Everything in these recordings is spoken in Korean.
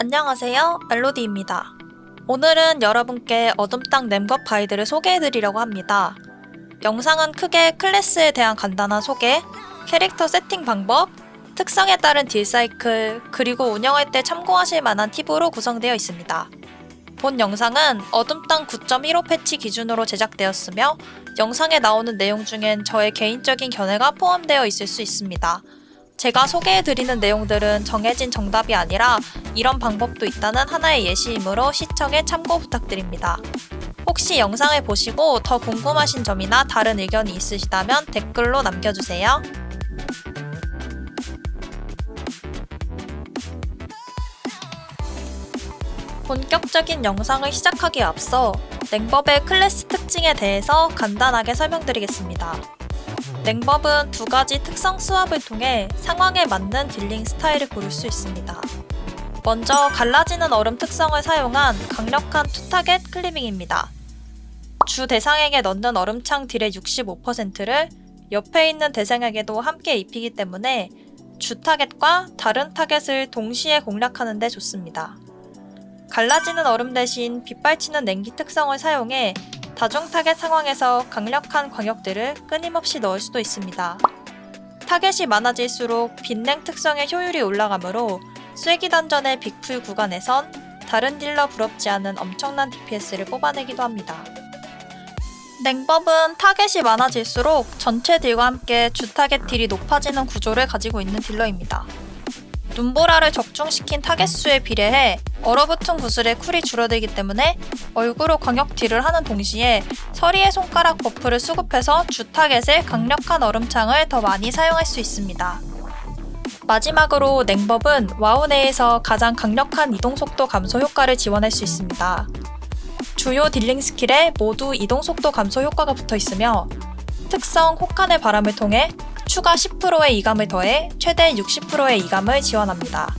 안녕하세요, 멜로디입니다. 오늘은 여러분께 어둠땅 램겁 가이드를 소개해드리려고 합니다. 영상은 크게 클래스에 대한 간단한 소개, 캐릭터 세팅 방법, 특성에 따른 딜 사이클, 그리고 운영할 때 참고하실 만한 팁으로 구성되어 있습니다. 본 영상은 어둠땅 9.15 패치 기준으로 제작되었으며 영상에 나오는 내용 중엔 저의 개인적인 견해가 포함되어 있을 수 있습니다. 제가 소개해드리는 내용들은 정해진 정답이 아니라 이런 방법도 있다는 하나의 예시이므로 시청에 참고 부탁드립니다. 혹시 영상을 보시고 더 궁금하신 점이나 다른 의견이 있으시다면 댓글로 남겨주세요. 본격적인 영상을 시작하기에 앞서 랭법의 클래스 특징에 대해서 간단하게 설명드리겠습니다. 랭법은 두 가지 특성 수합을 통해 상황에 맞는 딜링 스타일을 고를 수 있습니다. 먼저 갈라지는 얼음 특성을 사용한 강력한 투타겟 클리밍입니다. 주 대상에게 넣는 얼음창 딜의 65%를 옆에 있는 대상에게도 함께 입히기 때문에 주 타겟과 다른 타겟을 동시에 공략하는 데 좋습니다. 갈라지는 얼음 대신 빗발치는 냉기 특성을 사용해 다중 타겟 상황에서 강력한 광역들을 끊임없이 넣을 수도 있습니다. 타겟이 많아질수록 빛냉 특성의 효율이 올라가므로 쐐기 던전의 빅풀 구간에선 다른 딜러 부럽지 않은 엄청난 DPS를 뽑아내기도 합니다. 랭법은 타겟이 많아질수록 전체 딜과 함께 주 타겟 딜이 높아지는 구조를 가지고 있는 딜러입니다. 눈보라를 적중시킨 타겟 수에 비례해 얼어붙은 구슬의 쿨이 줄어들기 때문에 얼굴로 광역 딜을 하는 동시에 서리의 손가락 버프를 수급해서 주 타겟의 강력한 얼음창을 더 많이 사용할 수 있습니다. 마지막으로 랭법은 와우 내에서 가장 강력한 이동속도 감소 효과를 지원할 수 있습니다. 주요 딜링 스킬에 모두 이동속도 감소 효과가 붙어 있으며 특성 혹한의 바람을 통해 추가 10%의 이감을 더해 최대 60%의 이감을 지원합니다.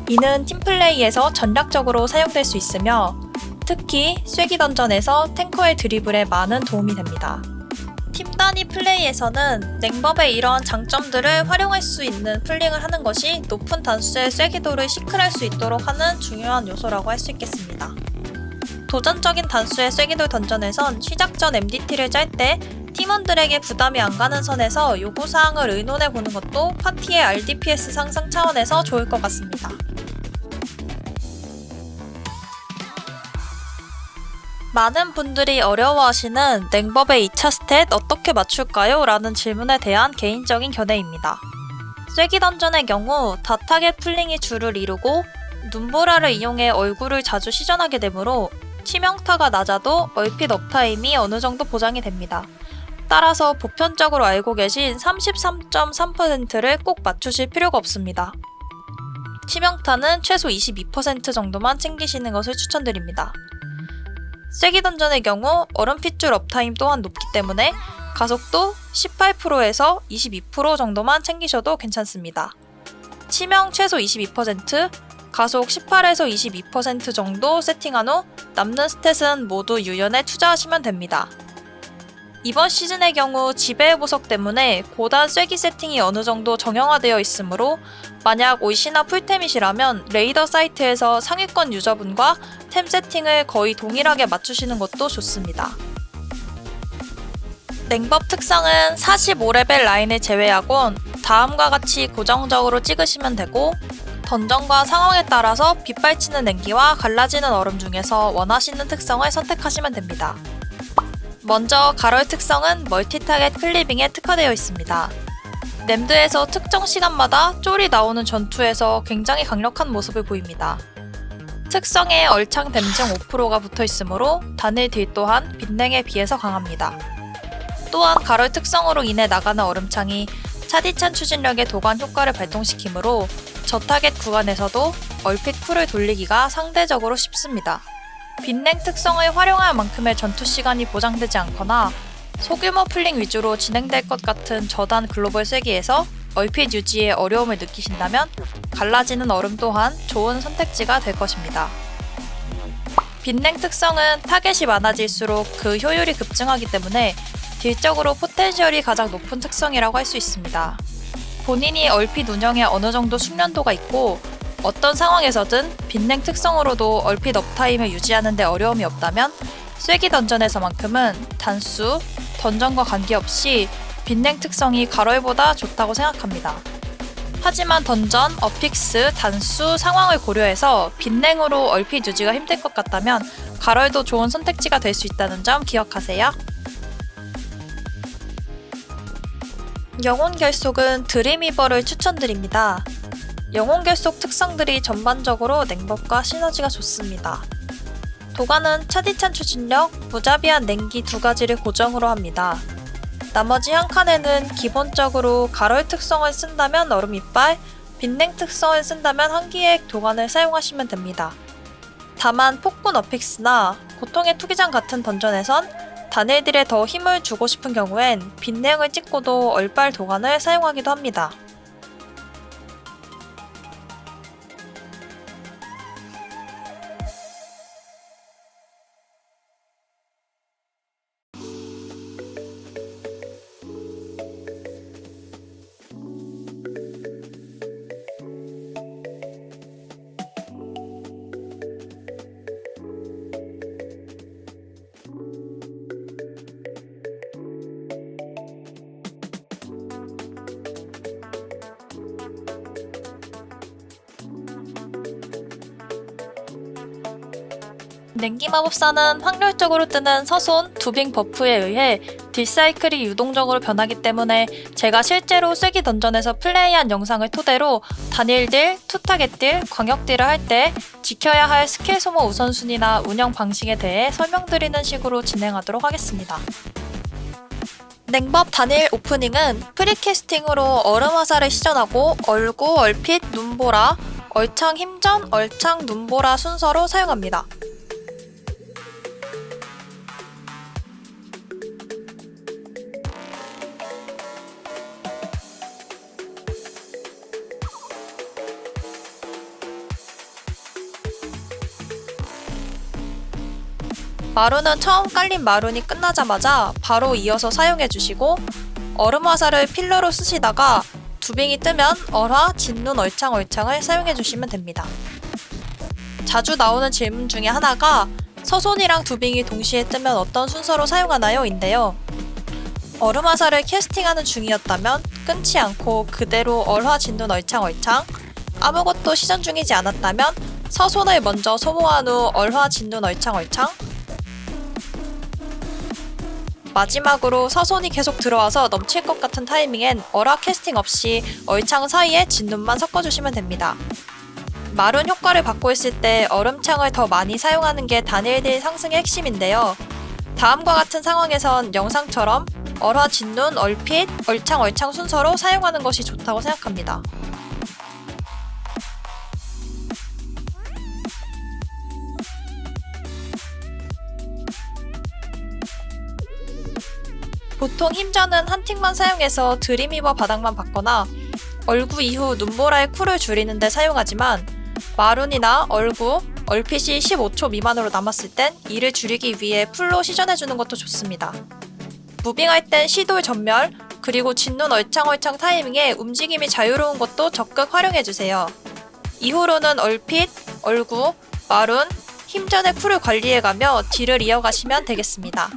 이는 팀플레이에서 전략적으로 사용될 수 있으며 특히 쐐기 던전에서 탱커의 드리블에 많은 도움이 됩니다. 팀 단위 플레이에서는 랭법의 이러한 장점들을 활용할 수 있는 플링을 하는 것이 높은 단수의 쐐기도를 시클할 수 있도록 하는 중요한 요소라고 할 수 있겠습니다. 도전적인 단수의 쐐기돌 던전에선 시작 전 MDT를 짤 때 팀원들에게 부담이 안 가는 선에서 요구사항을 의논해보는 것도 파티의 RDPS 상승 차원에서 좋을 것 같습니다. 많은 분들이 어려워하시는 랭법의 2차 스탯 어떻게 맞출까요? 라는 질문에 대한 개인적인 견해입니다. 쐐기 던전의 경우 다타겟 풀링이 주를 이루고 눈보라를 이용해 얼굴을 자주 시전하게 되므로 치명타가 낮아도 얼핏 업타임이 어느 정도 보장이 됩니다. 따라서 보편적으로 알고 계신 33.3%를 꼭 맞추실 필요가 없습니다. 치명타는 최소 22% 정도만 챙기시는 것을 추천드립니다. 쐐기 던전의 경우 얼음핏줄 업타임 또한 높기 때문에 가속도 18%에서 22% 정도만 챙기셔도 괜찮습니다. 치명 최소 22%, 가속 18에서 22% 정도 세팅한 후 남는 스탯은 모두 유연에 투자하시면 됩니다. 이번 시즌의 경우 지배의 보석 때문에 고단 쐐기 세팅이 어느 정도 정형화되어 있으므로 만약 올시나 풀템이시라면 레이더 사이트에서 상위권 유저분과 템 세팅을 거의 동일하게 맞추시는 것도 좋습니다. 랭법 특성은 45레벨 라인을 제외하곤 다음과 같이 고정적으로 찍으시면 되고 던전과 상황에 따라서 빗발치는 냉기와 갈라지는 얼음 중에서 원하시는 특성을 선택하시면 됩니다. 먼저 가럴 특성은 멀티타겟 클리빙에 특화되어 있습니다. 램드에서 특정 시간마다 쫄이 나오는 전투에서 굉장히 강력한 모습을 보입니다. 특성에 얼창 댐증 5%가 붙어 있으므로 단일 딜 또한 빛냉에 비해서 강합니다. 또한 가럴 특성으로 인해 나가는 얼음창이 차디찬 추진력의 도관 효과를 발동시키므로 저 타겟 구간에서도 얼핏 쿨을 돌리기가 상대적으로 쉽습니다. 빛냉 특성을 활용할 만큼의 전투 시간이 보장되지 않거나 소규모 풀링 위주로 진행될 것 같은 저단 글로벌 쐐기에서 얼핏 유지에 어려움을 느끼신다면 갈라지는 얼음 또한 좋은 선택지가 될 것입니다. 빛냉 특성은 타겟이 많아질수록 그 효율이 급증하기 때문에 딜적으로 포텐셜이 가장 높은 특성이라고 할 수 있습니다. 본인이 얼핏 운영에 어느 정도 숙련도가 있고 어떤 상황에서든 빈냉 특성으로도 얼핏 업타임을 유지하는 데 어려움이 없다면 쐐기 던전에서만큼은 단수, 던전과 관계없이 빈냉 특성이 가로일보다 좋다고 생각합니다. 하지만 던전, 어픽스, 단수 상황을 고려해서 빈냉으로 얼핏 유지가 힘들 것 같다면 가롤도 좋은 선택지가 될 수 있다는 점 기억하세요. 영혼 결속은 드림위버를 추천드립니다. 영혼 결속 특성들이 전반적으로 냉법과 시너지가 좋습니다. 도가는 차디찬 추진력, 무자비한 냉기 두 가지를 고정으로 합니다. 나머지 한 칸에는 기본적으로 가롤 특성을 쓴다면 얼음 이빨, 빈냉 특성을 쓴다면 한기의 도관을 사용하시면 됩니다. 다만 폭군 어픽스나 고통의 투기장 같은 던전에선 다닐들에 더 힘을 주고 싶은 경우엔 빈냉을 찍고도 얼빨 도관을 사용하기도 합니다. 냉기 마법사는 확률적으로 뜨는 서손, 두빙 버프에 의해 딜사이클이 유동적으로 변하기 때문에 제가 실제로 쐐기 던전에서 플레이한 영상을 토대로 단일딜, 투타겟딜, 광역딜을 할 때 지켜야 할 스킬 소모 우선순위나 운영 방식에 대해 설명드리는 식으로 진행하도록 하겠습니다. 냉법 단일 오프닝은 프리캐스팅으로 얼음 화살을 시전하고 얼구, 얼핏, 눈보라, 얼창 힘전, 얼창, 눈보라 순서로 사용합니다. 마룬은 처음 깔린 마룬이 끝나자마자 바로 이어서 사용해주시고 얼음 화살을 필러로 쓰시다가 두빙이 뜨면 얼화, 진눈, 얼창을 사용해주시면 됩니다. 자주 나오는 질문 중에 하나가 서손이랑 두빙이 동시에 뜨면 어떤 순서로 사용하나요? 인데요. 얼음 화살을 캐스팅하는 중이었다면 끊지 않고 그대로 얼화, 진눈, 얼창 아무것도 시전 중이지 않았다면 서손을 먼저 소모한 후 얼화, 진눈, 얼창 마지막으로 서손이 계속 들어와서 넘칠 것 같은 타이밍엔 얼화 캐스팅 없이 얼창 사이에 진눈만 섞어주시면 됩니다. 마룬 효과를 받고 있을 때 얼음창을 더 많이 사용하는 게 단일딜 상승의 핵심인데요. 다음과 같은 상황에선 영상처럼 얼화, 진눈, 얼핏, 얼창 순서로 사용하는 것이 좋다고 생각합니다. 보통 힘전은 한 틱만 사용해서 드림위버 바닥만 받거나 얼구 이후 눈보라의 쿨을 줄이는 데 사용하지만 마룬이나 얼구, 얼핏이 15초 미만으로 남았을 땐 이를 줄이기 위해 풀로 시전해주는 것도 좋습니다. 무빙할 땐 시돌 전멸, 그리고 진눈 얼창 타이밍에 움직임이 자유로운 것도 적극 활용해주세요. 이후로는 얼핏, 얼구, 마룬, 힘전의 쿨을 관리해가며 딜을 이어가시면 되겠습니다.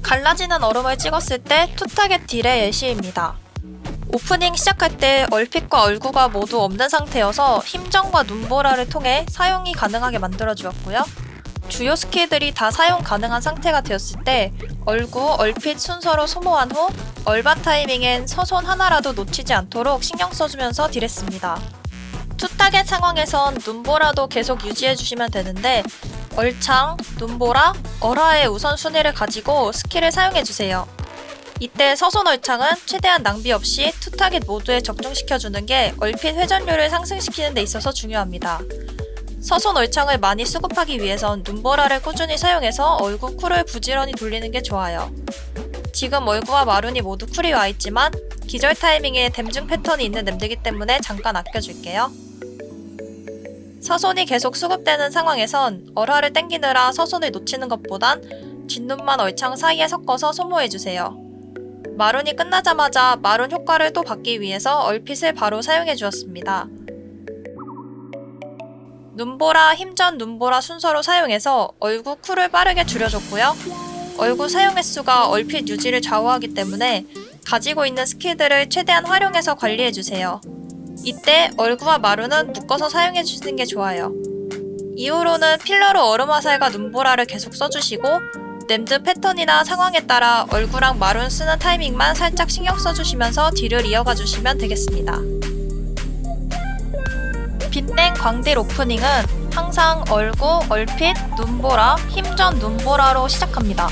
갈라지는 얼음을 찍었을 때 투타겟 딜의 예시입니다. 오프닝 시작할 때 얼핏과 얼구가 모두 없는 상태여서 힘전과 눈보라를 통해 사용이 가능하게 만들어주었고요. 주요 스킬들이 다 사용 가능한 상태가 되었을 때 얼구, 얼핏 순서로 소모한 후 얼바 타이밍엔 서손 하나라도 놓치지 않도록 신경 써주면서 딜했습니다. 투타겟 상황에선 눈보라도 계속 유지해주시면 되는데 얼창, 눈보라, 얼화의 우선순위를 가지고 스킬을 사용해주세요. 이때 서손 얼창은 최대한 낭비 없이 투타겟 모두에 적중시켜주는 게 얼핏 회전율을 상승시키는 데 있어서 중요합니다. 서손 얼창을 많이 수급하기 위해선 눈보라를 꾸준히 사용해서 얼구 쿨을 부지런히 돌리는 게 좋아요. 지금 얼구와 마룬이 모두 쿨이 와있지만 기절 타이밍에 댐증 패턴이 있는 nem드이기 때문에 잠깐 아껴줄게요. 서손이 계속 수급되는 상황에선 얼화를 땡기느라 서손을 놓치는 것보단 진눈만 얼창 사이에 섞어서 소모해주세요. 마룬이 끝나자마자 마룬 효과를 또 받기 위해서 얼핏을 바로 사용해 주었습니다. 눈보라, 힘전, 눈보라 순서로 사용해서 얼구 쿨을 빠르게 줄여줬고요. 얼구 사용 횟수가 얼핏 유지를 좌우하기 때문에 가지고 있는 스킬들을 최대한 활용해서 관리해주세요. 이때 얼구와 마룬은 묶어서 사용해주시는 게 좋아요. 이후로는 필러로 얼음 화살과 눈보라를 계속 써주시고 램드 패턴이나 상황에 따라 얼구랑 마룬 쓰는 타이밍만 살짝 신경 써주시면서 딜을 이어가 주시면 되겠습니다. 빛냉 광딜 오프닝은 항상 얼구, 얼핏, 눈보라, 힘전, 눈보라로 시작합니다.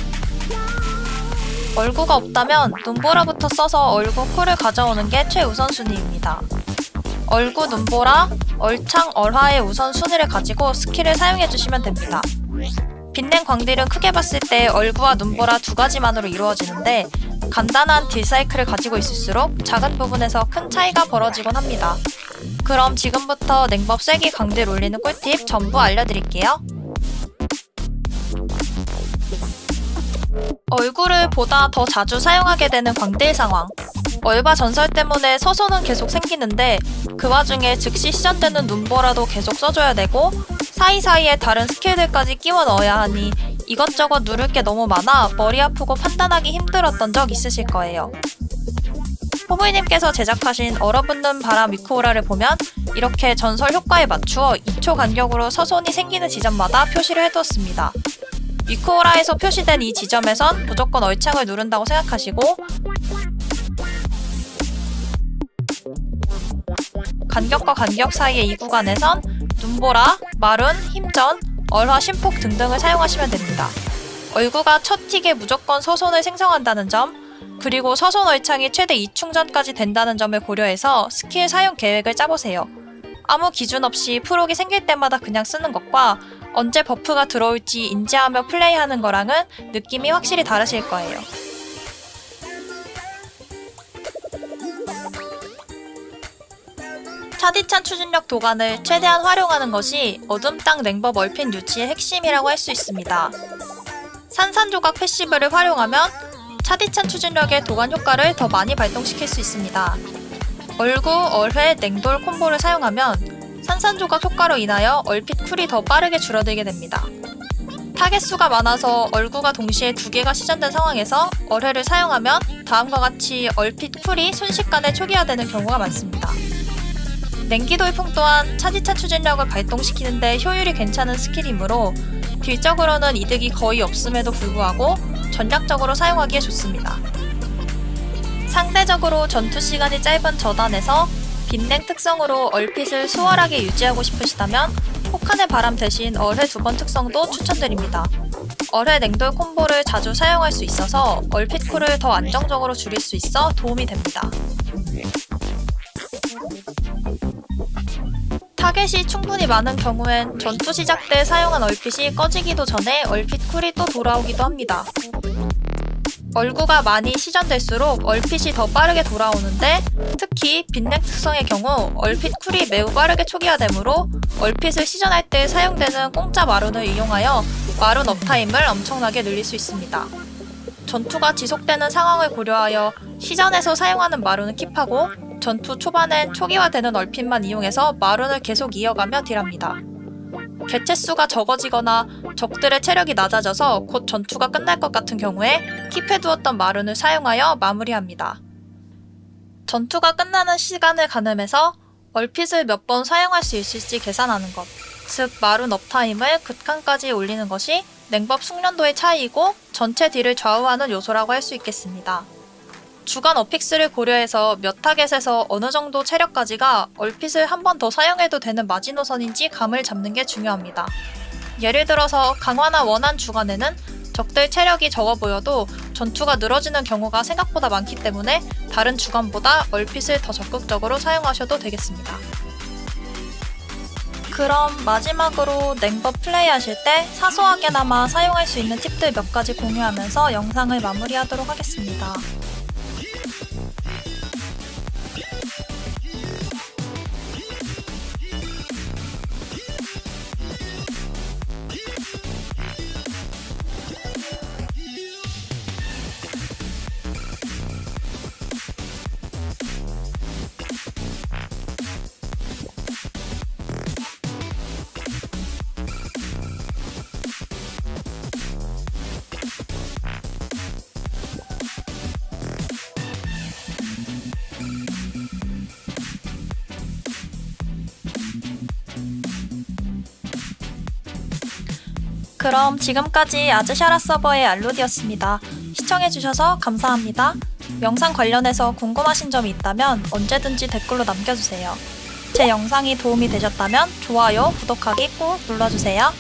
얼구가 없다면 눈보라부터 써서 얼구 쿨을 가져오는 게 최우선순위입니다. 얼구, 눈보라, 얼창, 얼화의 우선순위를 가지고 스킬을 사용해주시면 됩니다. 빛냉 광딜은 크게 봤을 때 얼구와 눈보라 두 가지만으로 이루어지는데 간단한 딜 사이클을 가지고 있을수록 작은 부분에서 큰 차이가 벌어지곤 합니다. 그럼 지금부터 냉법 쐐기 광딜 올리는 꿀팁 전부 알려드릴게요. 얼구를 보다 더 자주 사용하게 되는 광딜 상황. 얼바 전설 때문에 서서는 계속 생기는데 그 와중에 즉시 시전되는 눈보라도 계속 써줘야 되고 사이사이에 다른 스킬들까지 끼워 넣어야 하니 이것저것 누를 게 너무 많아 머리 아프고 판단하기 힘들었던 적 있으실 거예요. 포부이님께서 제작하신 얼어붙는 바람 위크오라를 보면 이렇게 전설 효과에 맞추어 2초 간격으로 서손이 생기는 지점마다 표시를 해두었습니다. 위크오라에서 표시된 이 지점에선 무조건 얼창을 누른다고 생각하시고 간격과 간격 사이의 이 구간에선 눈보라, 마룬, 힘전, 얼화, 신폭 등등을 사용하시면 됩니다. 얼구가 첫 틱에 무조건 서손을 생성한다는 점, 그리고 서손 얼창이 최대 2충전까지 된다는 점을 고려해서 스킬 사용 계획을 짜보세요. 아무 기준 없이 프록이 생길 때마다 그냥 쓰는 것과 언제 버프가 들어올지 인지하며 플레이하는 거랑은 느낌이 확실히 다르실 거예요. 차디찬 추진력 도간을 최대한 활용하는 것이 어둠 땅 냉법 얼핏 유지의 핵심이라고 할 수 있습니다. 산산조각 패시브를 활용하면 차디찬 추진력의 도간 효과를 더 많이 발동시킬 수 있습니다. 얼구, 얼회, 냉돌 콤보를 사용하면 산산조각 효과로 인하여 얼핏 쿨이 더 빠르게 줄어들게 됩니다. 타겟 수가 많아서 얼구가 동시에 두 개가 시전된 상황에서 얼회를 사용하면 다음과 같이 얼핏 쿨이 순식간에 초기화되는 경우가 많습니다. 냉기돌풍 또한 차디찬 추진력을 발동시키는데 효율이 괜찮은 스킬이므로 딜적으로는 이득이 거의 없음에도 불구하고 전략적으로 사용하기에 좋습니다. 상대적으로 전투 시간이 짧은 저단에서 빛냉 특성으로 얼핏을 수월하게 유지하고 싶으시다면 혹한의 바람 대신 얼회 2번 특성도 추천드립니다. 얼회 냉돌 콤보를 자주 사용할 수 있어서 얼핏 쿨을 더 안정적으로 줄일 수 있어 도움이 됩니다. 타겟이 충분히 많은 경우엔 전투 시작 때 사용한 얼핏이 꺼지기도 전에 얼핏 쿨이 또 돌아오기도 합니다. 얼구가 많이 시전될수록 얼핏이 더 빠르게 돌아오는데 특히 빛냉 특성의 경우 얼핏 쿨이 매우 빠르게 초기화되므로 얼핏을 시전할 때 사용되는 공짜 마룬을 이용하여 마룬 업타임을 엄청나게 늘릴 수 있습니다. 전투가 지속되는 상황을 고려하여 시전에서 사용하는 마룬은 킵하고 전투 초반엔 초기화되는 얼핏만 이용해서 마룬을 계속 이어가며 딜합니다. 개체수가 적어지거나 적들의 체력이 낮아져서 곧 전투가 끝날 것 같은 경우에 킵해두었던 마룬을 사용하여 마무리합니다. 전투가 끝나는 시간을 가늠해서 얼핏을 몇 번 사용할 수 있을지 계산하는 것, 즉 마룬 업타임을 극한까지 올리는 것이 냉법 숙련도의 차이이고 전체 딜을 좌우하는 요소라고 할 수 있겠습니다. 주간 어픽스를 고려해서 몇 타겟에서 어느 정도 체력까지가 얼핏을 한 번 더 사용해도 되는 마지노선인지 감을 잡는 게 중요합니다. 예를 들어서 강화나 원한 주간에는 적들 체력이 적어 보여도 전투가 늘어지는 경우가 생각보다 많기 때문에 다른 주간보다 얼핏을 더 적극적으로 사용하셔도 되겠습니다. 그럼 마지막으로 냉법 플레이하실 때 사소하게나마 사용할 수 있는 팁들 몇 가지 공유하면서 영상을 마무리하도록 하겠습니다. 그럼 지금까지 아즈샤라 서버의 알루디였습니다. 시청해주셔서 감사합니다. 영상 관련해서 궁금하신 점이 있다면 언제든지 댓글로 남겨주세요. 제 영상이 도움이 되셨다면 좋아요, 구독하기 꼭 눌러주세요.